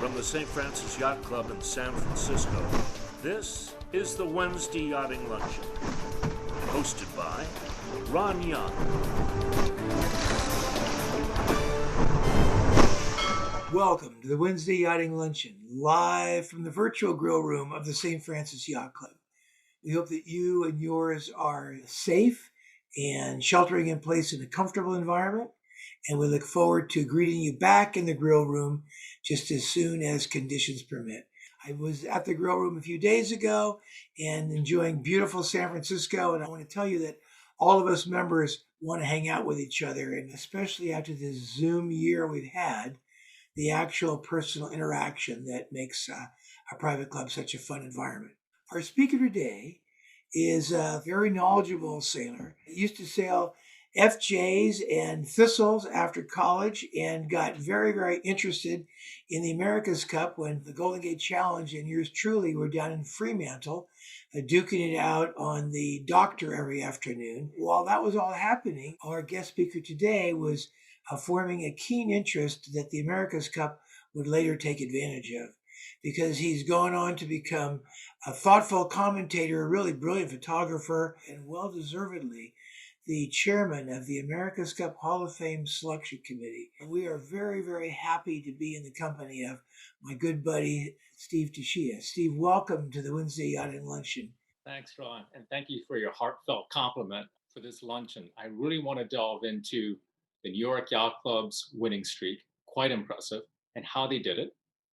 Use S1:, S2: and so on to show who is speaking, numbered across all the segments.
S1: From the St. Francis Yacht Club in San Francisco, this is the Wednesday Yachting Luncheon, hosted by Ron Young.
S2: Welcome to the Wednesday Yachting Luncheon, live from the virtual grill room of the St. Francis Yacht Club. We hope that you and yours are safe and sheltering in place in a comfortable environment, and we look forward to greeting you back in the grill room just as soon as conditions permit. I was at the grill room a few days ago and enjoying beautiful San Francisco, and I want to tell you that all of us members want to hang out with each other, and especially after this Zoom year we've had, the actual personal interaction that makes a private club such a fun environment. Our speaker today is a very knowledgeable sailor. He used to sail FJs and thistles after college and got very, very interested in the America's Cup when the Golden Gate Challenge and yours truly were down in Fremantle, duking it out on the Doctor every afternoon. While that was all happening, our guest speaker today was forming a keen interest that the America's Cup would later take advantage of, because he's gone on to become a thoughtful commentator, a really brilliant photographer, and well-deservedly the chairman of the America's Cup Hall of Fame Selection Committee. And we are very, very happy to be in the company of my good buddy, Steve Tsuchiya. Steve, welcome to the Wednesday Yachting Luncheon.
S3: Thanks, Ron, and thank you for your heartfelt compliment for this luncheon. I really want to delve into the New York Yacht Club's winning streak, quite impressive, and how they did it,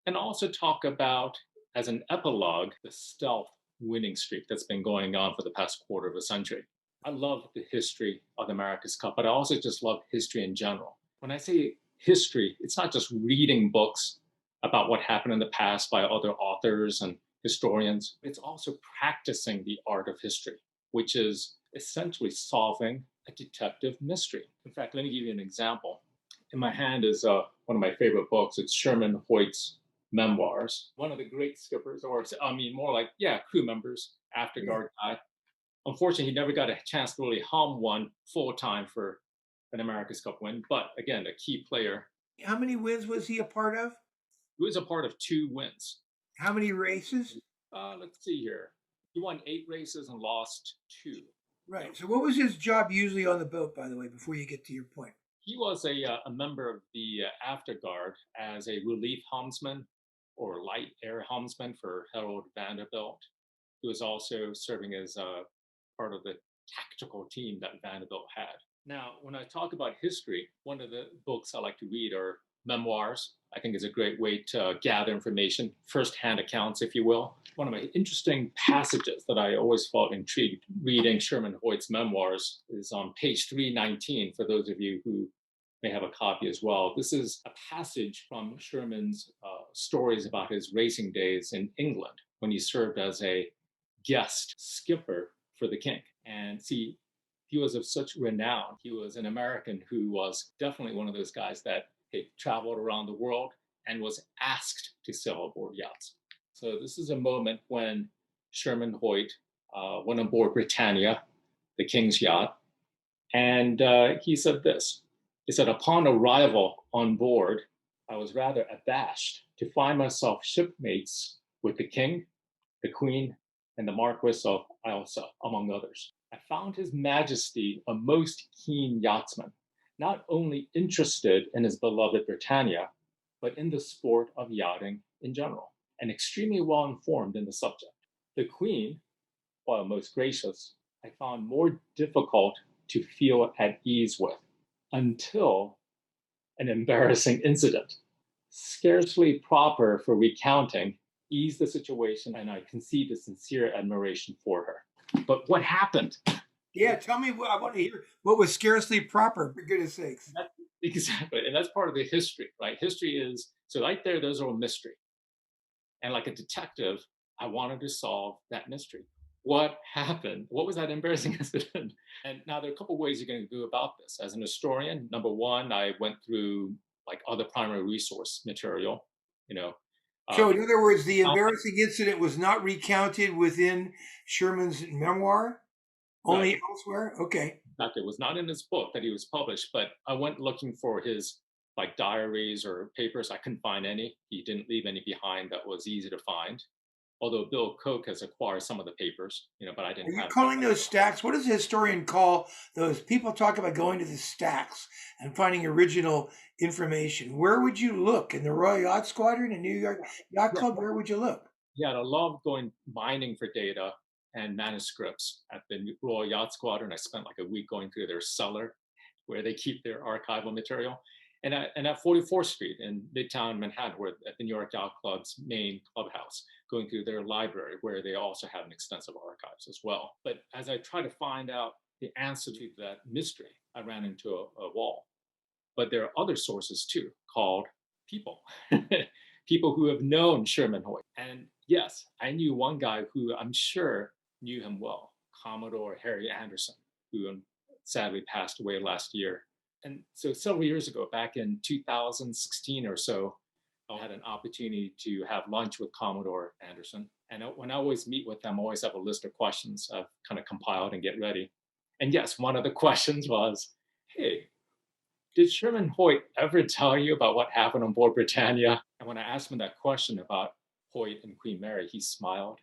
S3: and also talk about, as an epilogue, the stealth winning streak that's been going on for the past quarter of a century. I love the history of the America's Cup, but I also just love history in general. When I say history, it's not just reading books about what happened in the past by other authors and historians. It's also practicing the art of history, which is essentially solving a detective mystery. In fact, let me give you an example. In my hand is one of my favorite books. It's Sherman Hoyt's memoirs. One of the great skippers, or I mean, more like, crew members after guard guy. Unfortunately, he never got a chance to really hum one full time for an America's Cup win. But again, a key player.
S2: How many wins was he a part of?
S3: He was a part of 2 wins.
S2: How many races?
S3: Let's see here. He won 8 races and lost 2.
S2: Right. So what was his job usually on the boat, by the way, before you get to your point?
S3: He was a member of the afterguard as a relief helmsman or light air helmsman for Harold Vanderbilt. He was also serving as part of the tactical team that Vanderbilt had. Now, when I talk about history, one of the books I like to read are memoirs. I think is a great way to gather information, first-hand accounts, if you will. One of my interesting passages that I always felt intrigued reading Sherman Hoyt's memoirs is on page 319, for those of you who may have a copy as well. This is a passage from Sherman's stories about his racing days in England when he served as a guest skipper for the king. And see, he was of such renown. He was an American who was definitely one of those guys that traveled around the world and was asked to sail aboard yachts. So this is a moment when Sherman Hoyt went aboard Britannia, the king's yacht, and he said this. He said, "Upon arrival on board, I was rather abashed to find myself shipmates with the king, the queen, and the Marquis of Ailsa, among others. I found His Majesty a most keen yachtsman, not only interested in his beloved Britannia, but in the sport of yachting in general, and extremely well informed in the subject. The Queen, while most gracious, I found more difficult to feel at ease with, until an embarrassing incident, scarcely proper for recounting, eased the situation, and I conceived a sincere admiration for her." But what happened?
S2: Yeah, tell me. I want to hear what was scarcely proper, for goodness sakes.
S3: Exactly, and that's part of the history, right? History is, so right there, there's a mystery. And like a detective, I wanted to solve that mystery. What happened? What was that embarrassing incident? And now there are a couple of ways you're going to go about this. As an historian, number one, I went through like other primary resource material,
S2: So in other words, the embarrassing incident was not recounted within Sherman's memoir, only
S3: right.
S2: elsewhere? Okay.
S3: In fact, it was not in his book that he was published, but I went looking for his like diaries or papers. I couldn't find any. He didn't leave any behind that was easy to find. Although Bill Koch has acquired some of the papers, but I
S2: Are
S3: didn't
S2: you
S3: have
S2: calling those stacks? What does a historian call those? People talk about going to the stacks and finding original information. Where would you look? In the Royal Yacht Squadron and New York Yacht
S3: yeah,
S2: Club? Where would you look?
S3: yeah, I love going mining for data and manuscripts at the Royal Yacht Squadron. I spent like a week going through their cellar where they keep their archival material. And at 44th Street in Midtown Manhattan, where at the New York Yacht Club's main clubhouse, going through their library, where they also have an extensive archives as well. But as I try to find out the answer to that mystery, I ran into a wall. But there are other sources too, called people, people who have known Sherman Hoyt. And yes, I knew one guy who I'm sure knew him well, Commodore Harry Anderson, who sadly passed away last year. And so several years ago, back in 2016 or so, I had an opportunity to have lunch with Commodore Anderson. And when I always meet with them, I always have a list of questions I've kind of compiled and get ready. And yes, one of the questions was, hey, did Sherman Hoyt ever tell you about what happened on board Britannia? And when I asked him that question about Hoyt and Queen Mary, he smiled.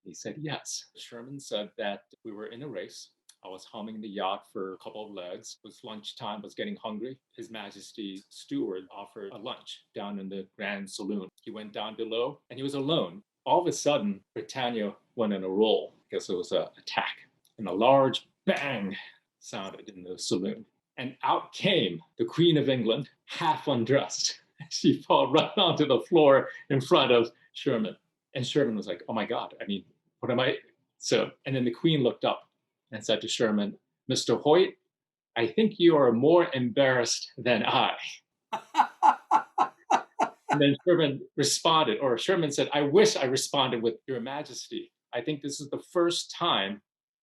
S3: He said, yes. Sherman said that we were in a race. I was humming the yacht for a couple of legs. It was lunchtime, was getting hungry. His Majesty's steward offered a lunch down in the Grand Saloon. He went down below and he was alone. All of a sudden, Britannia went in a roll. I guess it was an attack. And a large bang sounded in the saloon. And out came the Queen of England, half undressed. She fell right onto the floor in front of Sherman. And Sherman was like, oh my God, I mean, what am I? So, and then the Queen looked up and said to Sherman, Mr. Hoyt, I think you are more embarrassed than I. And then Sherman responded, or Sherman said, I wish I responded with Your Majesty. I think this is the first time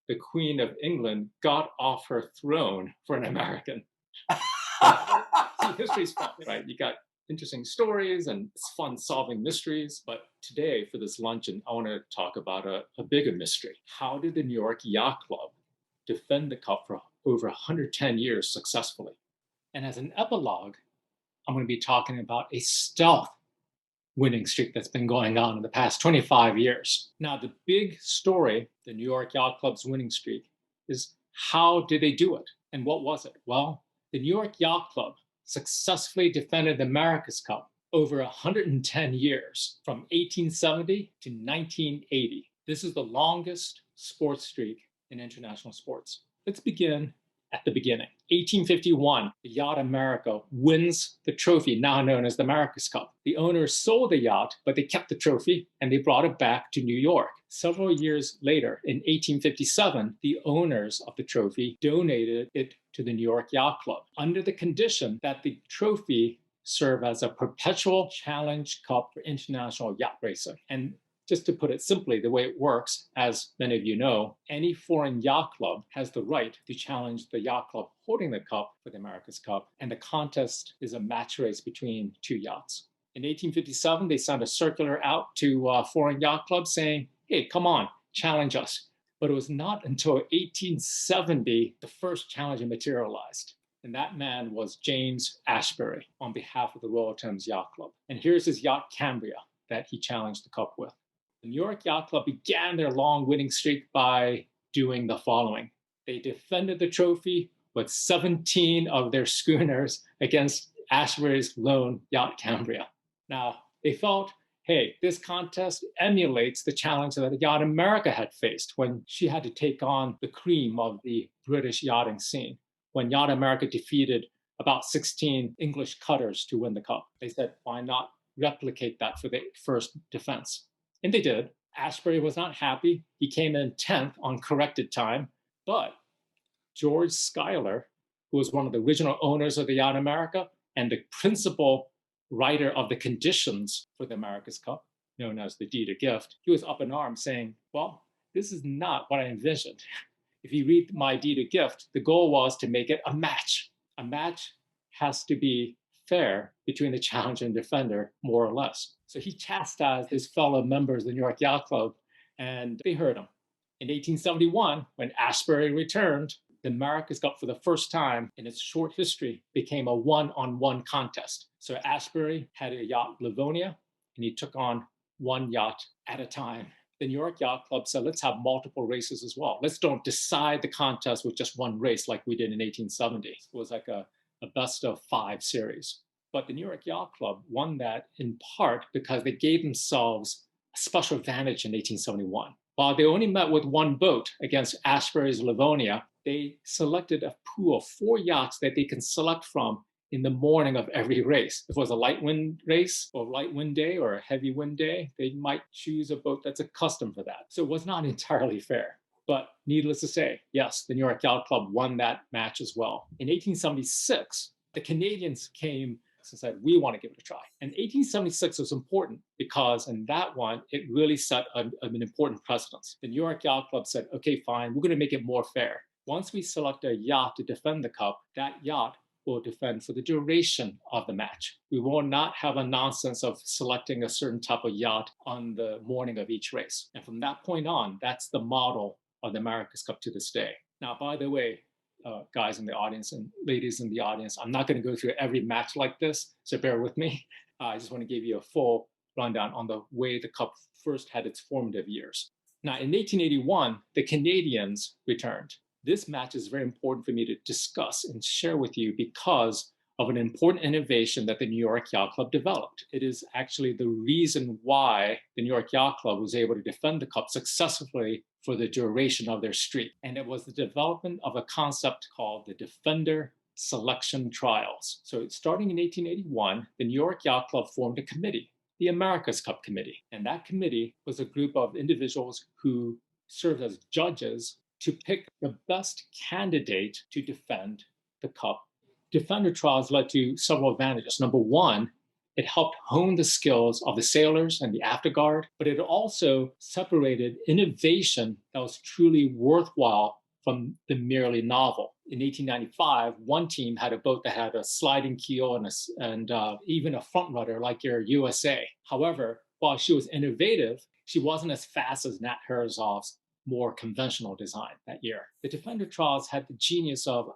S3: the Queen of England got off her throne for an American. See, history's fun, right? You got interesting stories and it's fun solving mysteries. But today, for this luncheon, I want to talk about a bigger mystery. How did the New York Yacht Club defend the cup for over 110 years successfully? And as an epilogue, I'm going to be talking about a stealth winning streak that's been going on in the past 25 years. Now, the big story, the New York Yacht Club's winning streak, is how did they do it? And what was it? Well, the New York Yacht Club successfully defended the America's Cup over 110 years, from 1870 to 1980. This is the longest sports streak in international sports. Let's begin at the beginning. 1851, the Yacht America wins the trophy now known as the America's Cup. The owners sold the yacht, but they kept the trophy and they brought it back to New York. Several years later, in 1857, the owners of the trophy donated it to the New York Yacht Club under the condition that the trophy serve as a perpetual challenge cup for international yacht racing. And just to put it simply, the way it works, as many of you know, any foreign yacht club has the right to challenge the yacht club holding the cup for the America's Cup, and the contest is a match race between two yachts. In 1857, they sent a circular out to foreign yacht clubs saying, hey, come on, challenge us. But it was not until 1870 the first challenger materialized. And that man was James Ashbury on behalf of the Royal Thames Yacht Club. And here's his yacht Cambria that he challenged the cup with. The New York Yacht Club began their long winning streak by doing the following. They defended the trophy with 17 of their schooners against Ashbury's lone yacht Cambria. Now, they felt, hey, this contest emulates the challenge that Yacht America had faced when she had to take on the cream of the British yachting scene, when Yacht America defeated about 16 English cutters to win the cup. They said, why not replicate that for the first defense? And they did. Ashbury was not happy. He came in 10th on corrected time, but George Schuyler, who was one of the original owners of the Yacht America and the principal writer of the conditions for the America's Cup, known as the deed of gift, he was up in arms saying, well, this is not what I envisioned. If you read my deed of gift, the goal was to make it a match. A match has to be fair between the challenger and defender, more or less. So he chastised his fellow members of the New York Yacht Club, and they heard him. In 1871, when Ashbury returned, the America's Cup, for the first time in its short history, became a one-on-one contest. So Ashbury had a yacht, Livonia, and he took on one yacht at a time. The New York Yacht Club said, let's have multiple races as well. Let's don't decide the contest with just one race like we did in 1870. It was like a best of 5 series. But the New York Yacht Club won that in part because they gave themselves a special advantage in 1871. While they only met with one boat against Ashbury's Livonia, they selected a pool of 4 yachts that they can select from in the morning of every race. If it was a light wind race or light wind day or a heavy wind day, they might choose a boat that's accustomed for that. So it was not entirely fair. But needless to say, yes, the New York Yacht Club won that match as well. In 1876, the Canadians came and said, we want to give it a try. And 1876 was important because in that one, it really set an important precedence. The New York Yacht Club said, okay, fine, we're going to make it more fair. Once we select a yacht to defend the cup, that yacht will defend for the duration of the match. We will not have a nonsense of selecting a certain type of yacht on the morning of each race. And from that point on, that's the model of the America's Cup to this day. Now, by the way, guys in the audience and ladies in the audience, I'm not going to go through every match like this, so bear with me. I just want to give you a full rundown on the way the Cup first had its formative years. Now, in 1881, the Canadians returned. This match is very important for me to discuss and share with you because of an important innovation that the New York Yacht Club developed. It is actually the reason why the New York Yacht Club was able to defend the cup successfully for the duration of their streak. And it was the development of a concept called the Defender Selection Trials. So starting in 1881, the New York Yacht Club formed a committee, the America's Cup Committee. And that committee was a group of individuals who served as judges to pick the best candidate to defend the cup. Defender trials led to several advantages. Number one, it helped hone the skills of the sailors and the afterguard, but it also separated innovation that was truly worthwhile from the merely novel. In 1895, one team had a boat that had a sliding keel and even a front rudder like your USA. However, while she was innovative, she wasn't as fast as Nat Herzog's more conventional design that year. The Defender trials had the genius of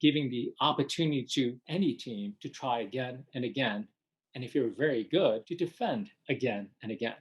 S3: giving the opportunity to any team to try again and again, and if you're very good, to defend again and again.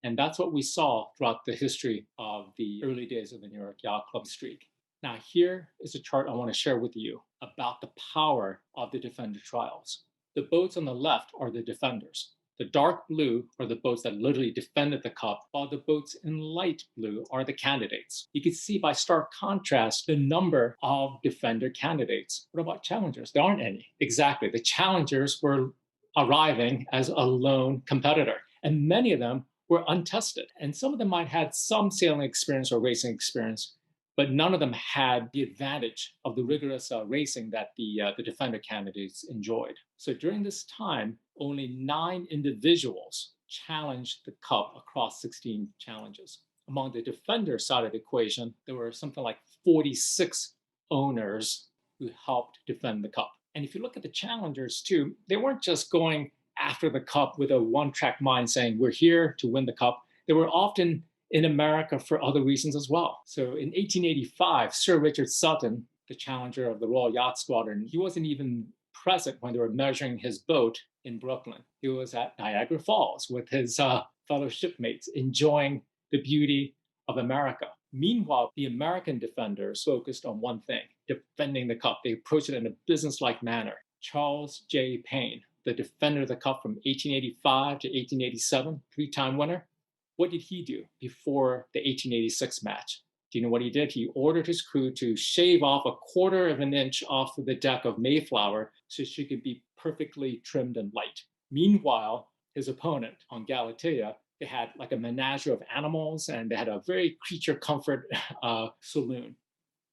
S3: And that's what we saw throughout the history of the early days of the New York Yacht Club streak. Now, here is a chart I want to share with you about the power of the Defender trials. The boats on the left are the defenders. The dark blue are the boats that literally defended the cup, while the boats in light blue are the candidates. You can see by stark contrast the number of defender candidates. What about challengers? There aren't any. Exactly. The challengers were arriving as a lone competitor, and many of them were untested. And some of them might have had some sailing experience or racing experience, but none of them had the advantage of the rigorous racing that the defender candidates enjoyed. So during this time, only 9 individuals challenged the cup across 16 challenges. Among the defender side of the equation, there were something like 46 owners who helped defend the cup. And if you look at the challengers too, they weren't just going after the cup with a one-track mind saying, we're here to win the cup. They were often in America for other reasons as well. So in 1885, Sir Richard Sutton, the challenger of the Royal Yacht Squadron, he wasn't even present when they were measuring his boat in Brooklyn. He was at Niagara Falls with his fellow shipmates, enjoying the beauty of America. Meanwhile, the American defenders focused on one thing, defending the cup. They approached it in a business-like manner. Charles J. Payne, the defender of the cup from 1885 to 1887, 3-time winner, what did he do before the 1886 match? Do you know what he did? He ordered his crew to shave off 1/4 of an inch off of the deck of Mayflower so she could be perfectly trimmed and light. Meanwhile, his opponent on Galatea, they had like a menagerie of animals and they had a very creature comfort saloon.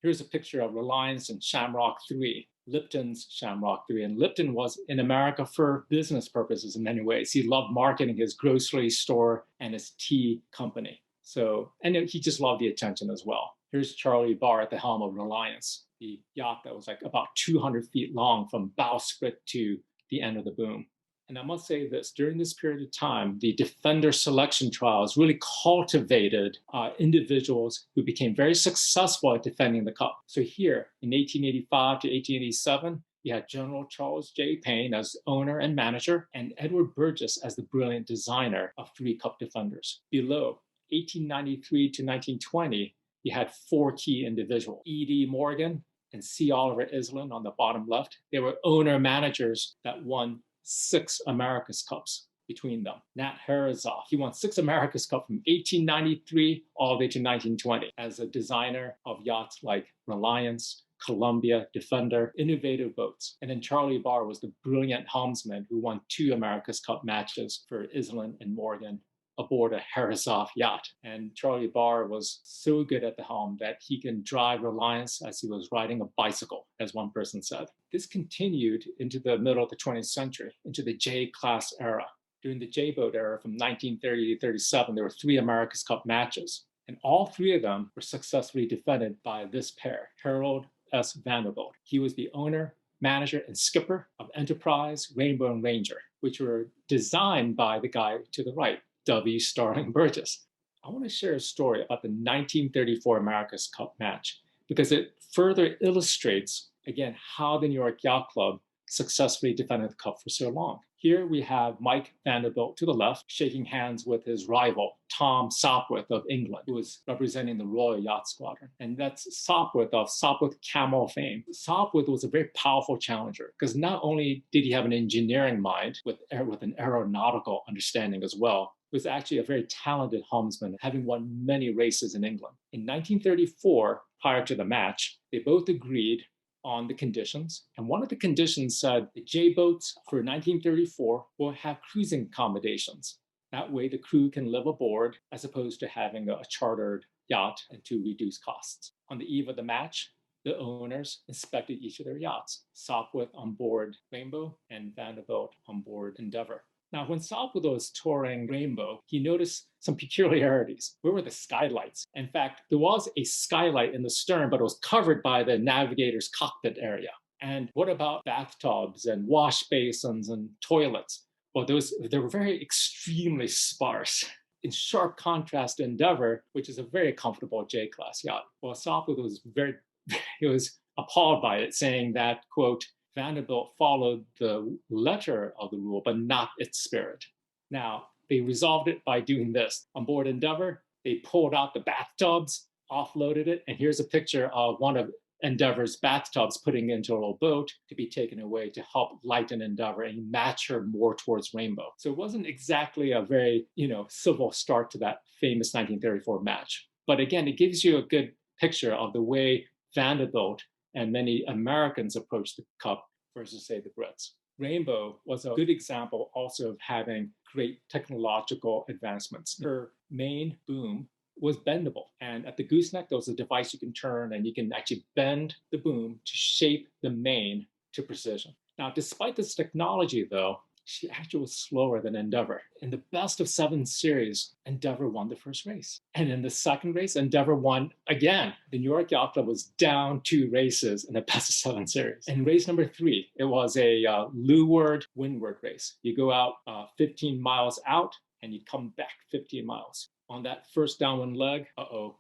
S3: Here's a picture of Reliance and Shamrock 3, Lipton's Shamrock 3. And Lipton was in America for business purposes in many ways. He loved marketing his grocery store and his tea company. So, and he just loved the attention as well. Here's Charlie Barr at the helm of Reliance, the yacht that was like about 200 feet long from bowsprit to the end of the boom. And I must say this, during this period of time, the defender selection trials really cultivated individuals who became very successful at defending the cup. So here in 1885 to 1887, you had General Charles J. Payne as owner and manager, and Edward Burgess as the brilliant designer of 3 cup defenders. Below, 1893 to 1920, you had 4 key individuals. E.D. Morgan and C. Oliver Island on the bottom left. They were owner-managers that won 6 America's Cups between them. Nat Harazoff, he won 6 America's Cup from 1893 all the way to 1920 as a designer of yachts like Reliance, Columbia, Defender, innovative boats. And then Charlie Barr was the brilliant helmsman who won 2 America's Cup matches for Island and Morgan aboard a Harazoff yacht. And Charlie Barr was so good at the helm that he can drive Reliance as he was riding a bicycle, as one person said. This continued into the middle of the 20th century, into the J-class era. During the J-boat era from 1930 to 37, there were 3 America's Cup matches. And all 3 of them were successfully defended by this pair, Harold S. Vanderbilt. He was the owner, manager, and skipper of Enterprise, Rainbow, and Ranger, which were designed by the guy to the right, W. Starling Burgess. I want to share a story about the 1934 America's Cup match because it further illustrates, again, how the New York Yacht Club successfully defended the cup for so long. Here we have Mike Vanderbilt to the left, shaking hands with his rival, Tom Sopwith of England, who was representing the Royal Yacht Squadron. And that's Sopwith of Sopwith Camel fame. Sopwith was a very powerful challenger because not only did he have an engineering mind with an aeronautical understanding as well, he was actually a very talented helmsman, having won many races in England. In 1934, prior to the match, they both agreed on the conditions. And one of the conditions said the J-boats for 1934 will have cruising accommodations. That way the crew can live aboard as opposed to having a chartered yacht and to reduce costs. On the eve of the match, the owners inspected each of their yachts, Sopwith on board Rainbow and Vanderbilt on board Endeavor. Now, when Sopwith was touring Rainbow, he noticed some peculiarities. Where were the skylights? In fact, there was a skylight in the stern, but it was covered by the navigator's cockpit area. And what about bathtubs and wash basins and toilets? Well, they were very extremely sparse. In sharp contrast to Endeavor, which is a very comfortable J-class yacht. Well, Sopwith was appalled by it, saying that, quote, Vanderbilt followed the letter of the rule, but not its spirit. Now, they resolved it by doing this. On board Endeavor, they pulled out the bathtubs, offloaded it, and here's a picture of one of Endeavor's bathtubs putting into a little boat to be taken away to help lighten Endeavor and match her more towards Rainbow. So it wasn't exactly a very, civil start to that famous 1934 match. But again, it gives you a good picture of the way Vanderbilt and many Americans approached the cup versus, say, the Brits. Rainbow was a good example also of having great technological advancements. Her main boom was bendable. And at the gooseneck, there was a device you can turn and you can actually bend the boom to shape the main to precision. Now, despite this technology, though, she actually was slower than Endeavor. In the best of 7 series, Endeavor won the first race. And in the second race, Endeavor won again. The New York Yacht Club was down 2 races in the best of 7 series. In race number 3, it was a leeward-windward race. You go out 15 miles out and you come back 15 miles. On that first downwind leg,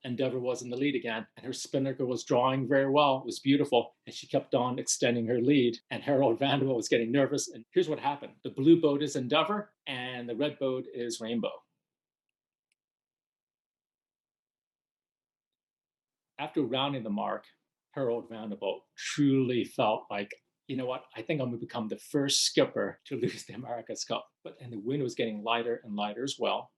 S3: Endeavor was in the lead again, and her spinnaker was drawing very well. It was beautiful, and she kept on extending her lead, and Harold Vanderbilt was getting nervous, and here's what happened. The blue boat is Endeavor, and the red boat is Rainbow. After rounding the mark, Harold Vanderbilt truly felt like, you know what, I think I'm going to become the first skipper to lose the America's Cup. And the wind was getting lighter and lighter as well.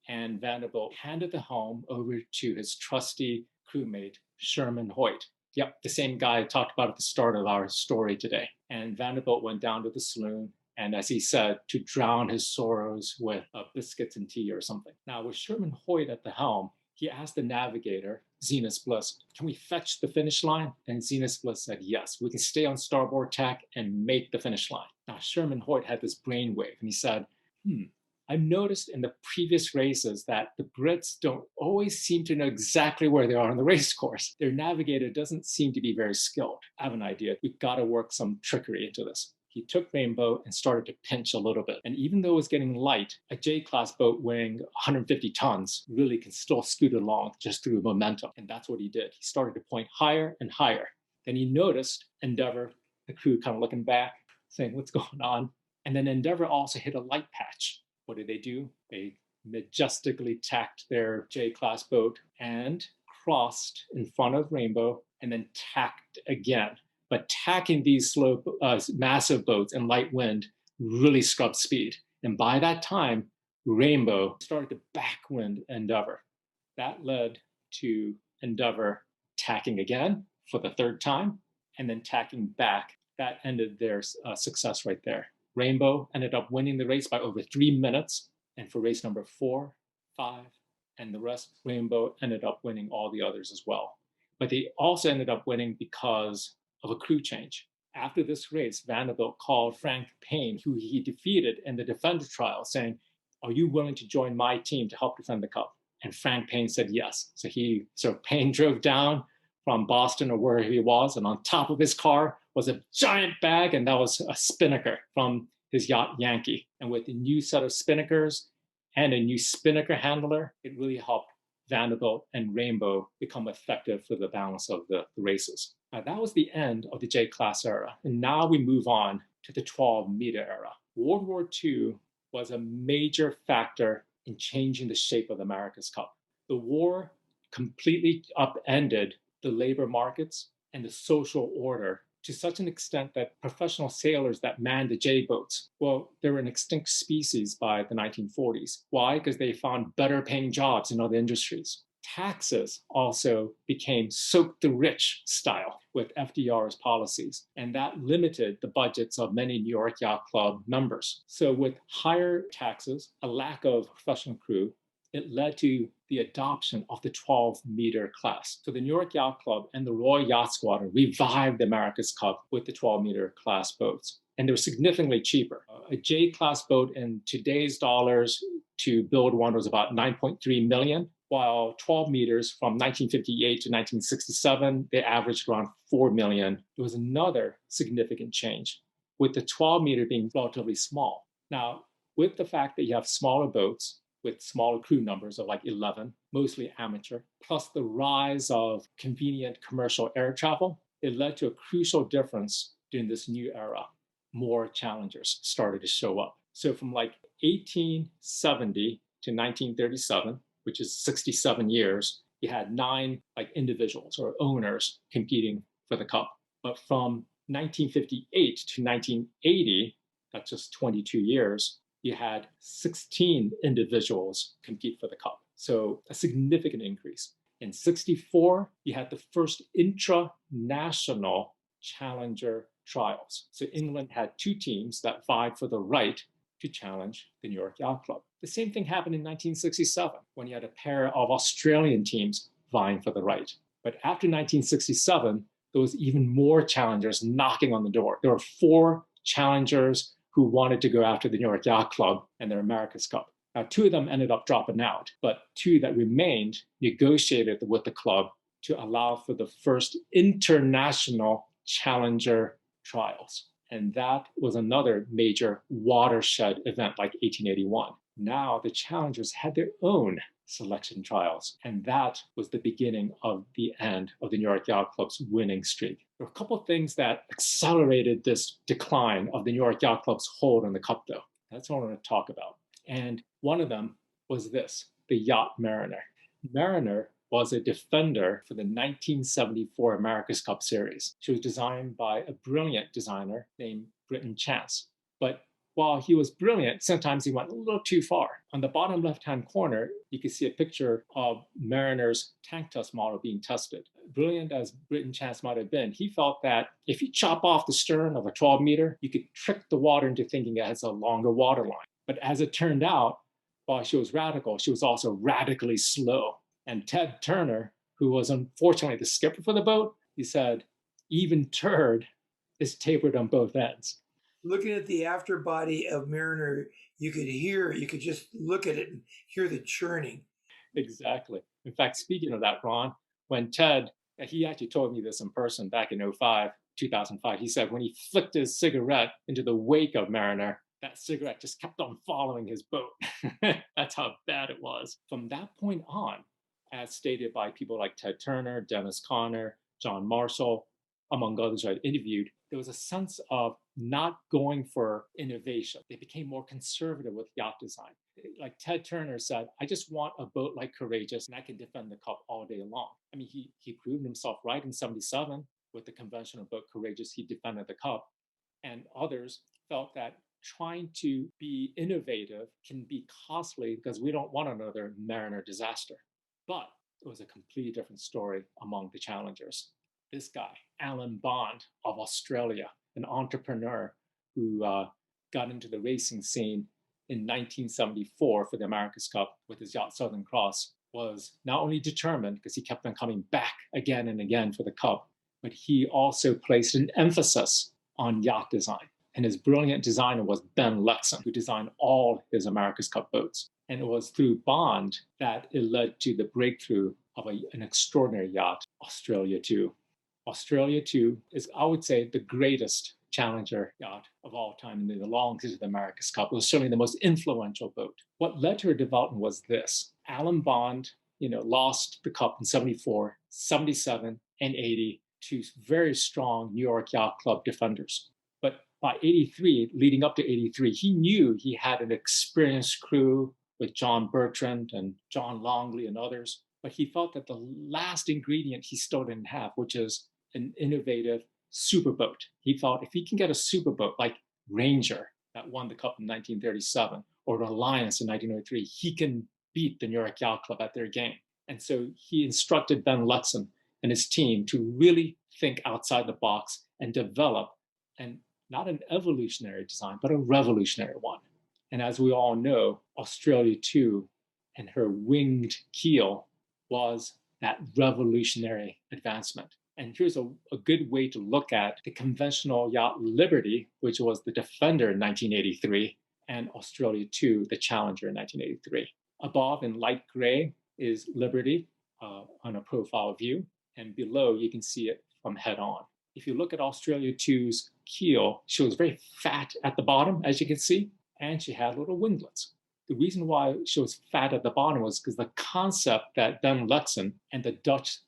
S3: And Vanderbilt handed the helm over to his trusty crewmate, Sherman Hoyt. Yep, the same guy I talked about at the start of our story today. And Vanderbilt went down to the saloon, and as he said, to drown his sorrows with biscuits and tea or something. Now, with Sherman Hoyt at the helm, he asked the navigator, Zenas Bliss, can we fetch the finish line? And Zenas Bliss said, yes, we can stay on starboard tack and make the finish line. Now, Sherman Hoyt had this brainwave, and he said, I've noticed in the previous races that the Brits don't always seem to know exactly where they are on the race course. Their navigator doesn't seem to be very skilled. I have an idea. We've got to work some trickery into this. he took Rainbow and started to pinch a little bit. And even though it was getting light, a J-class boat weighing 150 tons really can still scoot along just through momentum. And that's what he did. He started to point higher and higher. Then he noticed Endeavor, the crew kind of looking back, saying, what's going on? And then Endeavor also hit a light patch. What did they do? They majestically tacked their J-class boat and crossed in front of Rainbow and then tacked again. But tacking these slow, massive boats in light wind really scrubbed speed. And by that time, Rainbow started to backwind Endeavor. That led to Endeavor tacking again for the third time and then tacking back. That ended their success right there. Rainbow ended up winning the race by over 3 minutes. And for race number 4, 5, and the rest, Rainbow ended up winning all the others as well. But they also ended up winning because of a crew change. After this race, Vanderbilt called Frank Payne, who he defeated in the Defender trial, saying, are you willing to join my team to help defend the Cup? And Frank Payne said yes. So Payne drove down from Boston or where he was, and on top of his car was a giant bag, and that was a spinnaker from his yacht Yankee. And with a new set of spinnakers and a new spinnaker handler, it really helped Vanderbilt and Rainbow become effective for the balance of the races. Now, that was the end of the J-class era. And now we move on to the 12-meter era. World War II was a major factor in changing the shape of America's Cup. The war completely upended the labor markets and the social order to such an extent that professional sailors that manned the J-boats, well, they were an extinct species by the 1940s. Why? Because they found better paying jobs in other industries. Taxes also became soak the rich style with FDR's policies, and that limited the budgets of many New York Yacht Club members. So with higher taxes, a lack of professional crew, it led to the adoption of the 12-meter class. So the New York Yacht Club and the Royal Yacht Squadron revived America's Cup with the 12-meter class boats. And they were significantly cheaper. A J-class boat in today's dollars to build one was about $9.3 million, while 12 meters from 1958 to 1967, they averaged around $4 million. There was another significant change, with the 12-meter being relatively small. Now, with the fact that you have smaller boats, with smaller crew numbers of like 11, mostly amateur, plus the rise of convenient commercial air travel, it led to a crucial difference during this new era. More challengers started to show up. So from like 1870 to 1937, which is 67 years, you had 9 like individuals or owners competing for the Cup. But from 1958 to 1980, that's just 22 years, you had 16 individuals compete for the Cup. So a significant increase. In 64, you had the first intra-national challenger trials. So England had 2 teams that vied for the right to challenge the New York Yacht Club. The same thing happened in 1967 when you had a pair of Australian teams vying for the right. But after 1967, there was even more challengers knocking on the door. There were 4 challengers who wanted to go after the New York Yacht Club and their America's Cup. Now, 2 of them ended up dropping out, but 2 that remained negotiated with the club to allow for the first international challenger trials. And that was another major watershed event like 1881. Now the challengers had their own selection trials, and that was the beginning of the end of the New York Yacht Club's winning streak. There were a couple of things that accelerated this decline of the New York Yacht Club's hold on the Cup, though. That's what I want to talk about. And one of them was this, the Yacht Mariner. Mariner was a defender for the 1974 America's Cup Series. She was designed by a brilliant designer named Britton Chance. But while he was brilliant, sometimes he went a little too far. On the bottom left-hand corner, you can see a picture of Mariner's tank test model being tested. Brilliant as Britton Chance might have been, he felt that if you chop off the stern of a 12-meter, you could trick the water into thinking it has a longer water line. But as it turned out, while she was radical, she was also radically slow. And Ted Turner, who was unfortunately the skipper for the boat, he said, even turd is tapered on both ends.
S2: Looking at the after body of Mariner, you could just look at it and hear the churning.
S3: Exactly. In fact, speaking of that, Ron, when Ted, he actually told me this in person back in 2005, 2005. He said when he flicked his cigarette into the wake of Mariner, that cigarette just kept on following his boat. That's how bad it was. From that point on, as stated by people like Ted Turner, Dennis Conner, John Marshall, among others I interviewed, there was a sense of not going for innovation. They became more conservative with yacht design. Like Ted Turner said, I just want a boat like Courageous and I can defend the Cup all day long. I mean, he proved himself right in 77 with the conventional boat Courageous. He defended the Cup. And others felt that trying to be innovative can be costly because we don't want another Mariner disaster. But it was a completely different story among the challengers. This guy, Alan Bond of Australia, an entrepreneur who got into the racing scene in 1974 for the America's Cup with his yacht Southern Cross, was not only determined because he kept on coming back again and again for the Cup, but he also placed an emphasis on yacht design. And his brilliant designer was Ben Luxon, who designed all his America's Cup boats. And it was through Bond that it led to the breakthrough of an extraordinary yacht, Australia 2. Australia 2 is, I would say, the greatest challenger yacht of all time in the long history of the America's Cup. It was certainly the most influential boat. What led to her development was this. Alan Bond, lost the Cup in 74, 77, and 80 to very strong New York Yacht Club defenders. But by 83, leading up to 83, he knew he had an experienced crew with John Bertrand and John Longley and others. But he felt that the last ingredient he still didn't have, which is an innovative superboat. He thought if he can get a superboat like Ranger that won the Cup in 1937 or Reliance in 1903, he can beat the New York Yacht Club at their game. And so he instructed Ben Luxon and his team to really think outside the box and develop not an evolutionary design, but a revolutionary one. And as we all know, Australia 2 and her winged keel was that revolutionary advancement. And here's a good way to look at the conventional yacht Liberty, which was the Defender in 1983, and Australia 2, the Challenger in 1983. Above in light gray is Liberty on a profile view, and below you can see it from head on. If you look at Australia 2's keel, she was very fat at the bottom, as you can see, and she had little winglets. The reason why she was fat at the bottom was because the concept that Ben Luxon and the Dutch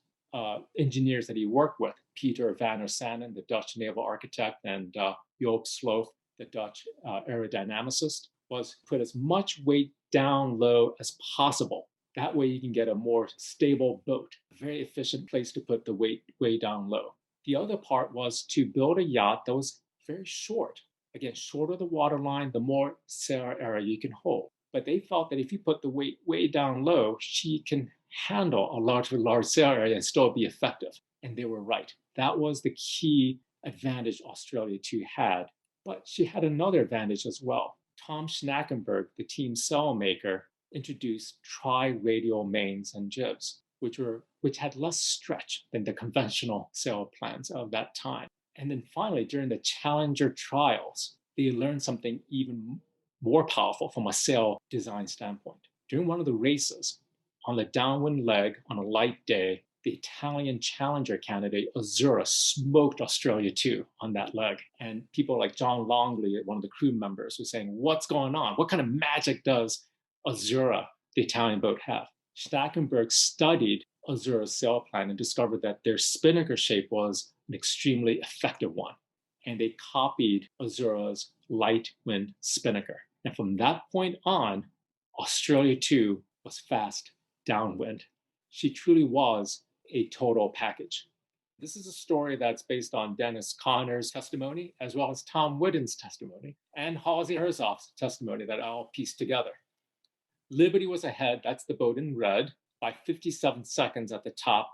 S3: engineers that he worked with, Peter van der Sanden, the Dutch naval architect, and Joop Sloof, the Dutch aerodynamicist, was put as much weight down low as possible. That way you can get a more stable boat, a very efficient place to put the weight way down low. The other part was to build a yacht that was very short. Again, shorter the waterline, the more sail area you can hold. But they felt that if you put the weight way down low, she can handle a large sail area and still be effective. And they were right. That was the key advantage Australia 2 had. But she had another advantage as well. Tom Schnackenberg, the team sail maker, introduced tri-radial mains and jibs, which had less stretch than the conventional sail plans of that time. And then finally, during the Challenger trials, they learned something even more powerful from a sail design standpoint. During one of the races, on the downwind leg on a light day, the Italian Challenger candidate Azzurra smoked Australia 2 on that leg. And people like John Longley, one of the crew members, was saying, what's going on? What kind of magic does Azzurra, the Italian boat, have? Stackenberg studied Azzurra's sail plan and discovered that their spinnaker shape was an extremely effective one. And they copied Azzurra's light wind spinnaker. And from that point on, Australia 2 was fast downwind. She truly was a total package. This is a story that's based on Dennis Conner's testimony, as well as Tom Whidden's testimony, and Halsey Herzog's testimony that I'll piece together. Liberty was ahead, that's the boat in red, by 57 seconds at the top.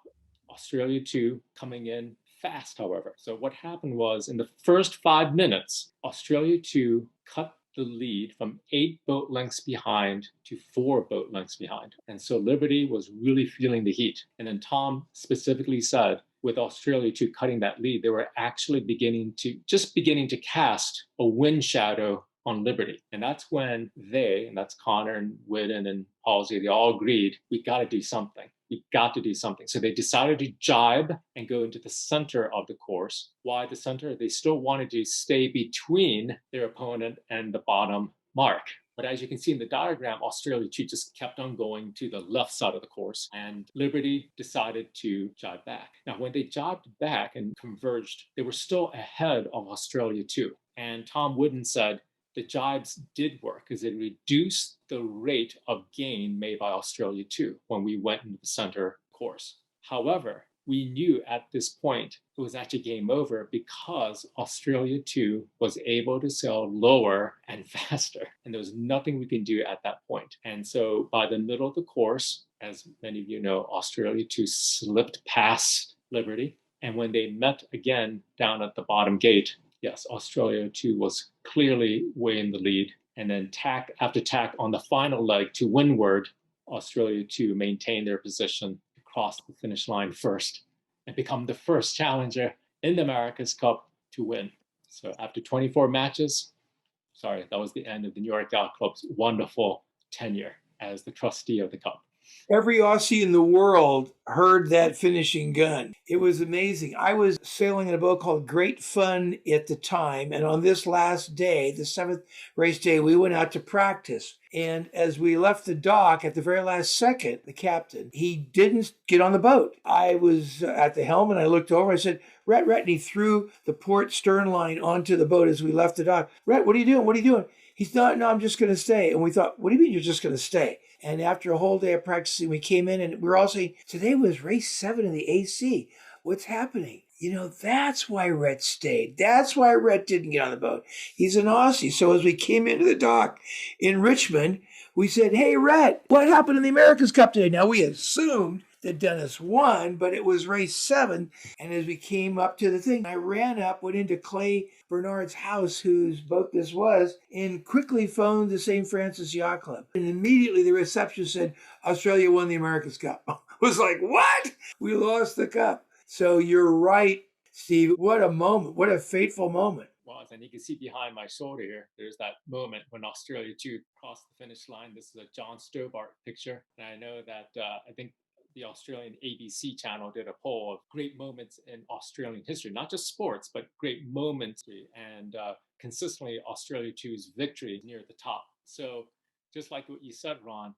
S3: Australia 2 coming in fast, however. So what happened was, in the first 5 minutes, Australia 2 cut the lead from 8 boat lengths behind to 4 boat lengths behind. And so Liberty was really feeling the heat. And then Tom specifically said, with Australia 2 cutting that lead, they were actually beginning to cast a wind shadow on Liberty. And that's when and that's Conner and Whidden and Halsey, they all agreed, we got to do something. we got to do something. So they decided to jibe and go into the center of the course. Why the center? They still wanted to stay between their opponent and the bottom mark. But as you can see in the diagram, Australia 2 just kept on going to the left side of the course, and Liberty decided to jibe back. Now, when they jibed back and converged, they were still ahead of Australia 2. And Tom Wooden said the jibes did work because it reduced the rate of gain made by Australia 2 when we went into the center course. However, we knew at this point it was actually game over because Australia 2 was able to sail lower and faster. And there was nothing we can do at that point. And so by the middle of the course, as many of you know, Australia 2 slipped past Liberty. And when they met again down at the bottom gate, yes, Australia 2 was clearly way in the lead. And then tack after tack on the final leg to windward, Australia 2 maintained their position, cross the finish line first, and become the first challenger in the America's Cup to win. So after 24 matches, that was the end of the New York Yacht Club's wonderful tenure as the trustee of the Cup.
S2: Every Aussie in the world heard that finishing gun. It was amazing. I was sailing in a boat called Great Fun at the time. And on this last day, the 7th race day, we went out to practice. And as we left the dock at the very last second, the captain, he didn't get on the boat. I was at the helm and I looked over. I said, Rhett, and he threw the port stern line onto the boat as we left the dock. Rhett, what are you doing? What are you doing? He thought, no, I'm just going to stay. And we thought, what do you mean you're just going to stay? And after a whole day of practicing, we came in and we were all saying, today was race 7 in the AC. What's happening? You know, that's why Rhett stayed. That's why Rhett didn't get on the boat. He's an Aussie. So as we came into the dock in Richmond, we said, hey, Rhett, what happened in the America's Cup today? Now, we assumed that Dennis won, but it was race 7. And as we came up to the thing, I ran up, went into Clay Bernard's house, whose boat this was, and quickly phoned the St. Francis Yacht Club. And immediately the receptionist said, Australia won the America's Cup. I was like, what? We lost the cup. So you're right, Steve. What a moment. What a fateful moment.
S3: Was, and you can see behind my shoulder here, there's that moment when Australia 2 crossed the finish line. This is a John Stobart picture. And I know that I think the Australian ABC channel did a poll of great moments in Australian history, not just sports, but great moments. And consistently, Australia 2's victory near the top. So just like what you said, Ron,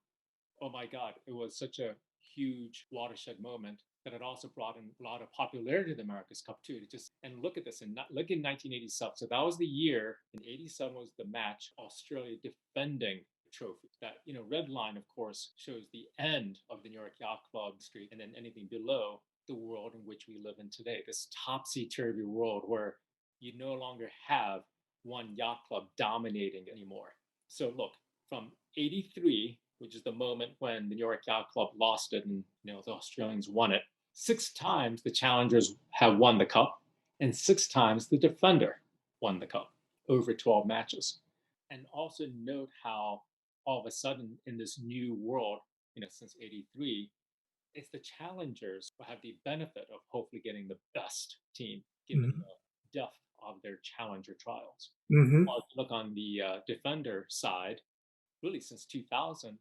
S3: oh my God, it was such a huge watershed moment that it also brought in a lot of popularity to the America's Cup too. And look at this, and look in 1987. So that was the year, and 87 was the match, Australia defending the trophy. That, red line, of course, shows the end of the New York Yacht Club streak, and then anything below, the world in which we live in today. This topsy-turvy world where you no longer have one yacht club dominating anymore. So look, from 83, which is the moment when the New York Yacht Club lost it and the Australians won it, 6 times the challengers have won the cup, and 6 times the defender won the cup over 12 matches. And also note how all of a sudden in this new world, since 83, it's the challengers who have the benefit of hopefully getting the best team given the depth of their challenger trials. While if you look on the defender side, really since 2000,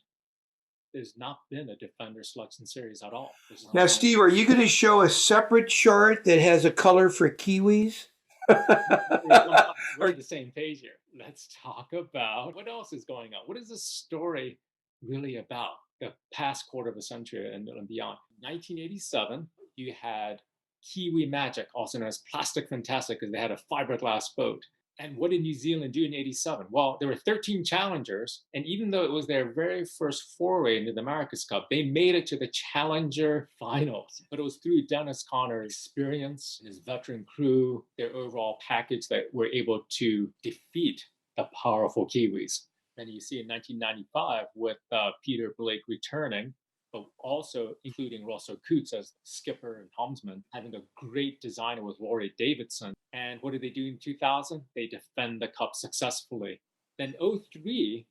S3: there's not been a defender selection series at all.
S2: Now, Steve, are you going to show a separate chart that has a color for Kiwis?
S3: We're on the same page here. Let's talk about what else is going on. What is this story really about? The past quarter of a century and beyond. 1987, you had Kiwi Magic, also known as Plastic Fantastic, because they had a fiberglass boat. And what did New Zealand do in 87? Well, there were 13 challengers, and even though it was their very first foray into the America's Cup, they made it to the Challenger finals. But it was through Dennis Conner's experience, his veteran crew, their overall package that were able to defeat the powerful Kiwis. And you see in 1995 with Peter Blake returning, but also including Russell Coutts as skipper and helmsman, having a great designer with Rory Davidson. And what did they do in 2000? They defend the cup successfully. Then 03,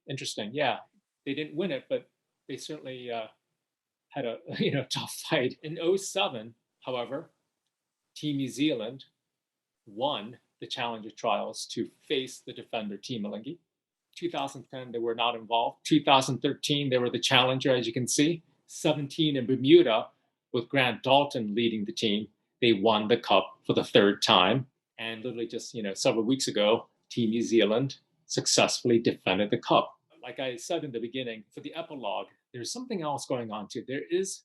S3: interesting. Yeah, they didn't win it, but they certainly had a tough fight. In 07, however, Team New Zealand won the Challenger trials to face the defender, Team Malingi. 2010, they were not involved. 2013, they were the challenger, as you can see. 2017 in Bermuda, with Grant Dalton leading the team, they won the cup for the third time. And literally just, several weeks ago, Team New Zealand successfully defended the cup. Like I said in the beginning, for the epilogue, there's something else going on too. There is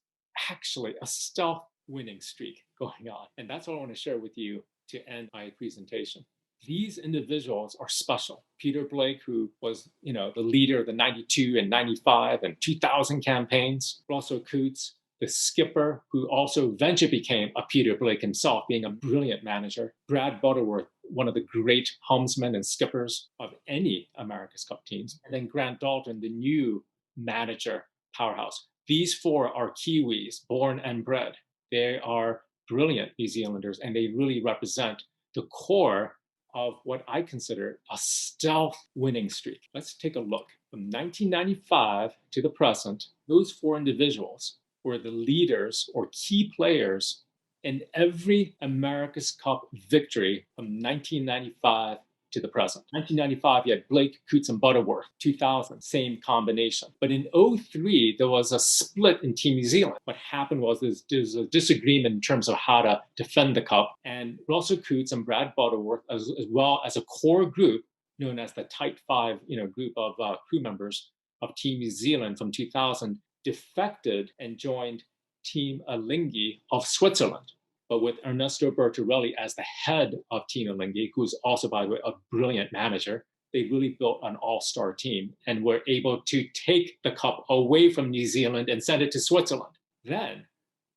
S3: actually a stealth winning streak going on. And that's what I want to share with you to end my presentation. These individuals are special. Peter Blake, who was, the leader of the 92 and 95 and 2000 campaigns. Russell Coutts, the skipper, who also eventually became a Peter Blake himself, being a brilliant manager. Brad Butterworth, one of the great helmsmen and skippers of any America's Cup teams. And then Grant Dalton, the new manager powerhouse. These four are Kiwis, born and bred. They are brilliant New Zealanders, and they really represent the core of what I consider a stealth winning streak. Let's take a look. From 1995 to the present, those four individuals were the leaders or key players in every America's Cup victory from 1995 to the present. 1995, you had Blake, Coutts, and Butterworth. 2000, same combination. But in 2003, there was a split in Team New Zealand. What happened was there's a disagreement in terms of how to defend the cup. And Russell Coutts and Brad Butterworth, as well as a core group known as the Tight Five, group of crew members of Team New Zealand from 2000, defected and joined Team Alinghi of Switzerland. But with Ernesto Bertorelli as the head of Team Alinghi, who's also, by the way, a brilliant manager, they really built an all-star team and were able to take the cup away from New Zealand and send it to Switzerland. Then,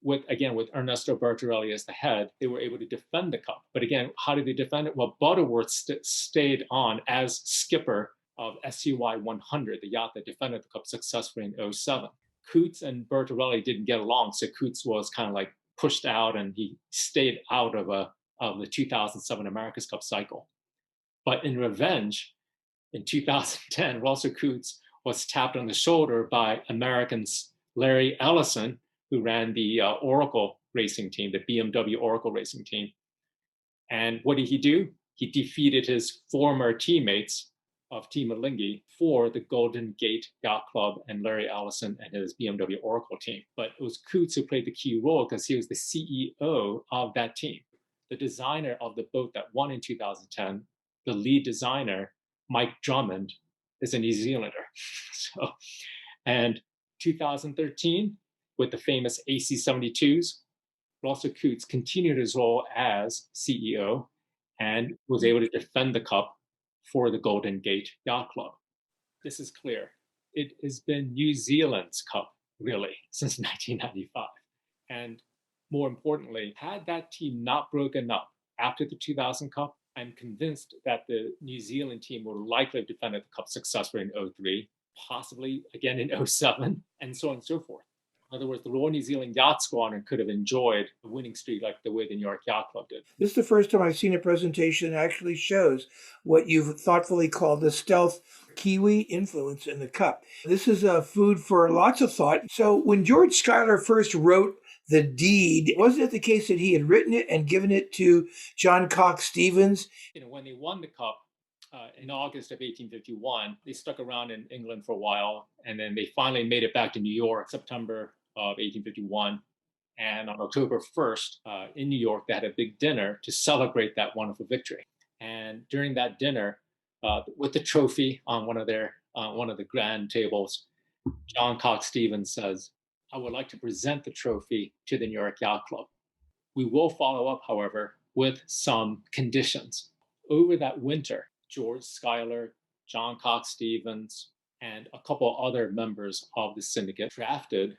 S3: with Ernesto Bertorelli as the head, they were able to defend the cup. But again, how did they defend it? Well, Butterworth stayed on as skipper of SCY 100, the yacht that defended the cup successfully in 2007. Coutts and Bertorelli didn't get along, so Coutts was kind of like pushed out, and he stayed out of the 2007 America's Cup cycle. But in revenge, in 2010, Russell Coutts was tapped on the shoulder by Americans Larry Ellison, who ran the Oracle racing team, the BMW Oracle racing team. And what did he do? He defeated his former teammates of Team Alinghi for the Golden Gate Yacht Club and Larry Ellison and his BMW Oracle team. But it was Coutts who played the key role because he was the CEO of that team. The designer of the boat that won in 2010, the lead designer, Mike Drummond, is a New Zealander. And 2013, with the famous AC-72s, Russell Coutts continued his role as CEO and was able to defend the cup for the Golden Gate Yacht Club. This is clear. It has been New Zealand's cup, really, since 1995. And more importantly, had that team not broken up after the 2000 Cup, I'm convinced that the New Zealand team would likely have defended the cup successfully in 2003, possibly again in 2007, and so on and so forth. In other words, the Royal New Zealand Yacht Squadron could have enjoyed a winning streak like the way the New York Yacht Club did.
S2: This is the first time I've seen a presentation that actually shows what you've thoughtfully called the stealth Kiwi influence in the cup. This is food for lots of thought. So when George Schuyler first wrote the deed, wasn't it the case that he had written it and given it to Johncox Stevens?
S3: When they won the cup, in August of 1851, they stuck around in England for a while, and then they finally made it back to New York, September of 1851. And on October 1st, in New York, they had a big dinner to celebrate that wonderful victory. And during that dinner, with the trophy on one of the grand tables, Johncox Stevens says, "I would like to present the trophy to the New York Yacht Club. We will follow up, however, with some conditions." Over that winter, George Schuyler, Johncox Stevens, and a couple other members of the syndicate drafted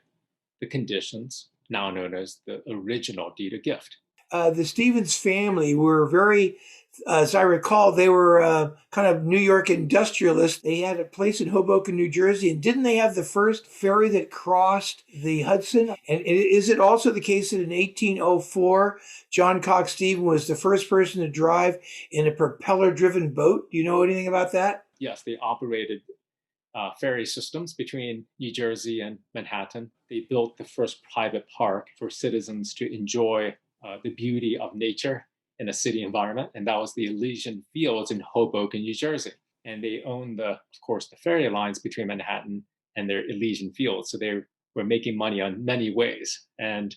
S3: the conditions, now known as the original deed of gift.
S2: The Stevens family were very, as I recall, they were kind of New York industrialists. They had a place in Hoboken, New Jersey, and didn't they have the first ferry that crossed the Hudson? And is it also the case that in 1804, Johncox Stevens was the first person to drive in a propeller-driven boat? Do you know anything about that?
S3: Yes, they operated ferry systems between New Jersey and Manhattan. They built the first private park for citizens to enjoy the beauty of nature in a city environment, and that was the Elysian Fields in Hoboken, New Jersey. And they owned, of course, the ferry lines between Manhattan and their Elysian Fields. So they were making money on many ways. And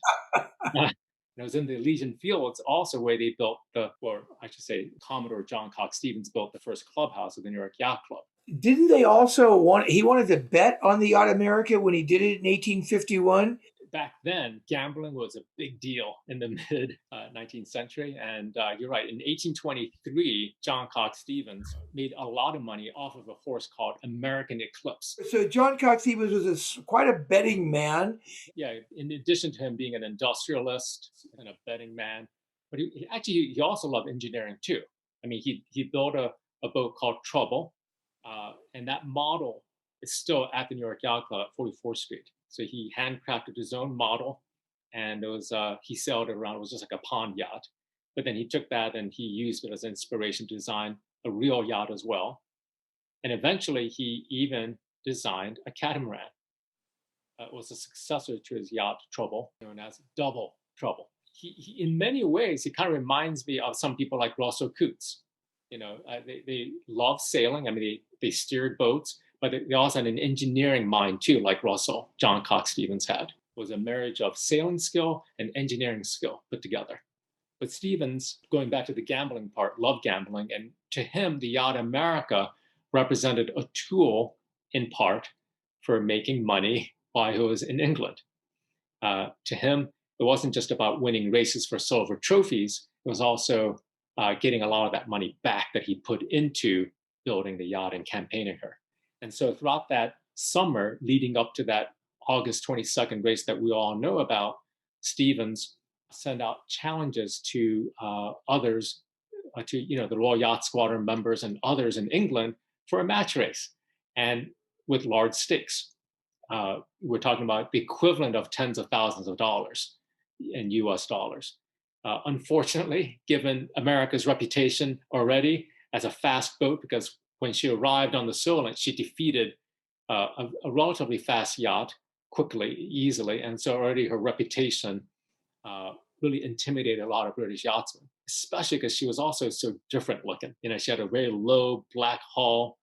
S3: it was in the Elysian Fields also where they built or I should say, Commodore Johncox Stevens built the first clubhouse of the New York Yacht Club.
S2: Didn't they also he wanted to bet on the Yacht America when he did it in 1851?
S3: Back then, gambling was a big deal in the mid 19th century. And you're right, in 1823, Johncox Stevens made a lot of money off of a horse called American Eclipse.
S2: So Johncox Stevens was quite a betting man.
S3: Yeah, in addition to him being an industrialist and a betting man, but he also loved engineering too. I mean, he built a boat called Trouble, and that model is still at the New York Yacht Club at 44th Street. So he handcrafted his own model, and it was he sailed it around. It was just like a pond yacht, but then he took that and he used it as inspiration to design a real yacht as well. And eventually, he even designed a catamaran. It was a successor to his yacht Trouble, known as Double Trouble. He in many ways, he kind of reminds me of some people like Russell Coutts. They love sailing. I mean, they steered boats, but they also had an engineering mind too, like Russell Johncox Stevens had. It was a marriage of sailing skill and engineering skill put together. But Stevens, going back to the gambling part, loved gambling. And to him, the Yacht America represented a tool in part for making money while he was in England. To him, it wasn't just about winning races for silver trophies. It was also getting a lot of that money back that he put into building the yacht and campaigning her. And so throughout that summer leading up to that August 22nd race that we all know about, Stevens sent out challenges to others, to the Royal Yacht Squadron members and others in England for a match race, and with large stakes. We're talking about the equivalent of tens of thousands of dollars in US dollars. Unfortunately, given America's reputation already as a fast boat, because when she arrived on the Solent, she defeated a relatively fast yacht quickly, easily. And so already her reputation really intimidated a lot of British yachtsmen, especially because she was also so different looking. She had a very low black hull,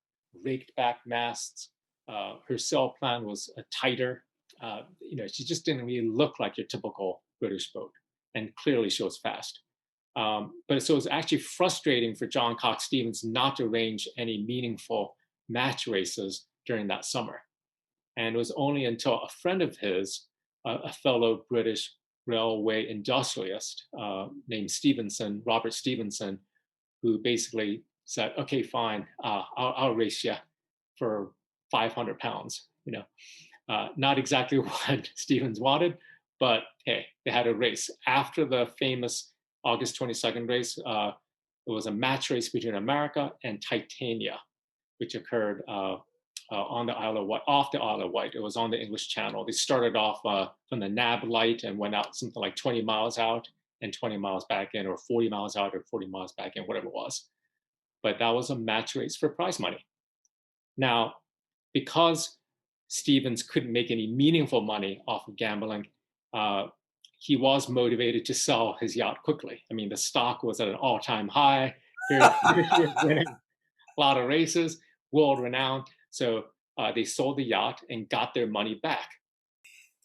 S3: raked back masts. Her sail plan was tighter. She just didn't really look like your typical British boat. And clearly she was fast. But so it was actually frustrating for Johncox Stevens not to arrange any meaningful match races during that summer. And it was only until a friend of his, a fellow British railway industrialist named Stevenson, Robert Stevenson, who basically said, okay, fine, I'll race you for 500 pounds. Not exactly what Stevens wanted, but hey, they had a race. After the famous August 22nd race, it was a match race between America and Titania, which occurred on the Isle of Wight, off the Isle of Wight. It was on the English Channel. They started off from the Nab Light and went out something like 20 miles out and 20 miles back in, or 40 miles out or 40 miles back in, whatever it was. But that was a match race for prize money. Now, because Stevens couldn't make any meaningful money off of gambling, he was motivated to sell his yacht quickly. I mean, the stock was at an all-time high. He was winning a lot of races, world renowned. So they sold the yacht and got their money back.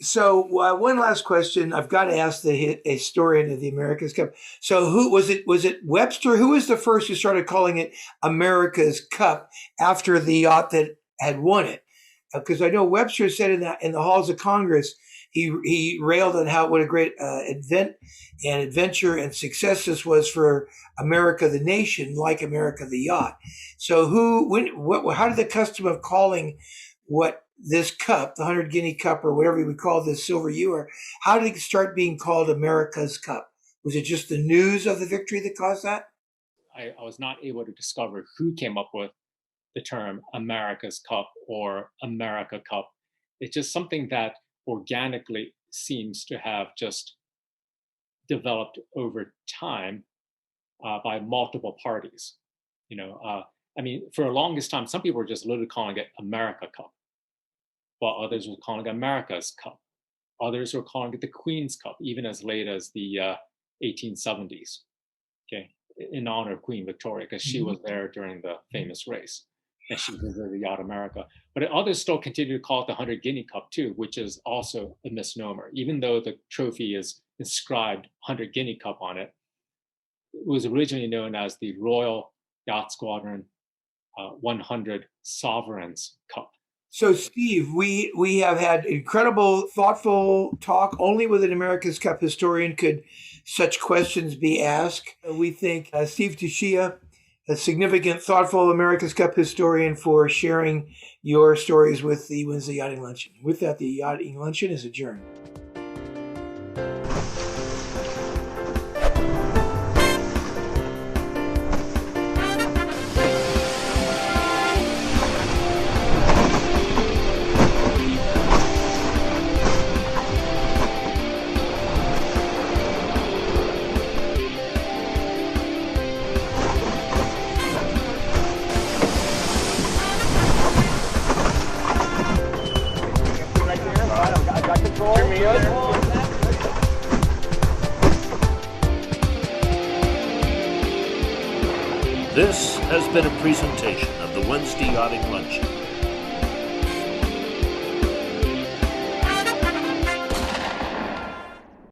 S2: So one last question. I've got to ask the historian of the America's Cup. So who was it? Was it Webster? Who was the first who started calling it America's Cup after the yacht that had won it? Because I know Webster said in the halls of Congress, he railed on what a great event and adventure and success this was for America the nation, like America the yacht. So how did the custom of calling what this cup, the 100 Guinea Cup or whatever we call this silver ewer, how did it start being called America's Cup? Was it just the news of the victory that caused that?
S3: I was not able to discover who came up with the term America's Cup or America Cup. It's just something that organically seems to have just developed over time by multiple parties. I mean, for the longest time, some people were just literally calling it America Cup, while others were calling it America's Cup. Others were calling it the Queen's Cup, even as late as the 1870s, okay, in honor of Queen Victoria, because she was there during the famous race. and she visited the Yacht America. But others still continue to call it the 100 Guinea Cup too, which is also a misnomer. Even though the trophy is inscribed 100 Guinea Cup on it, it was originally known as the Royal Yacht Squadron 100 Sovereigns Cup.
S2: So, Steve, we have had incredible, thoughtful talk. Only with an America's Cup historian could such questions be asked. We thank Steve Tsuchiya, a significant, thoughtful America's Cup historian, for sharing your stories with the Wednesday Yachting Luncheon. With that, the Yachting Luncheon is adjourned.
S1: This has been a presentation of the Wednesday Yachting Luncheon.